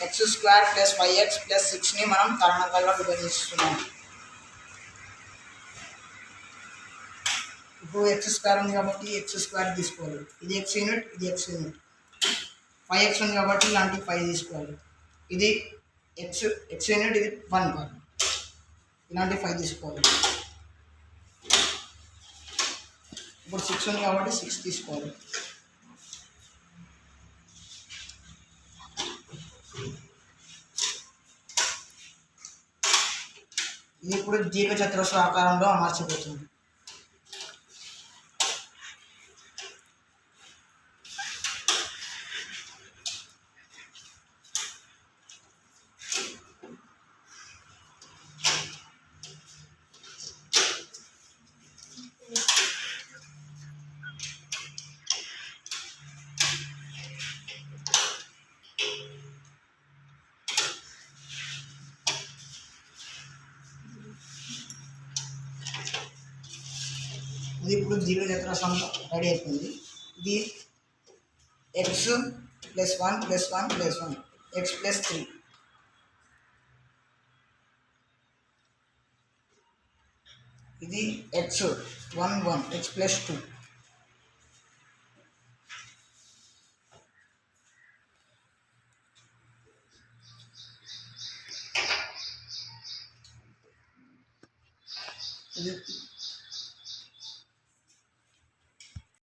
X square plus 5x plus 6ని మనం కారణాంకాల్లో విభజిస్తున్నాం. ఇప్పుడు ఎక్స్ స్క్వేర్ ఉంది కాబట్టి ఎక్స్ స్క్వేర్ తీసుకోవాలి. ఇది ఎక్స్ యూనిట్, ఇది ఎక్స్ యూనిట్. 5x ఉంది కాబట్టి ఇలాంటి 5 తీసుకోవాలి. ఇది ఎక్స్ యూనిట్, ఇది 1 కాదు, ఇలాంటి 5 తీసుకోవాలి. ఇప్పుడు 6 ఉంది కాబట్టి 6 తీసుకోవాలి. ఇది ఇప్పుడు దీర్ఘచతురస్ర ఆకారంలో అమర్చబోతుంది. ఇది ఇప్పుడు దీర్ఘచతురస్రం రెడీ అయిపోయింది. ఇది X plus 1 plus 1 plus 1 X plus 3. ఇది ఎక్స్ 1 1 ఎక్స్ ప్లస్ 2. ఇది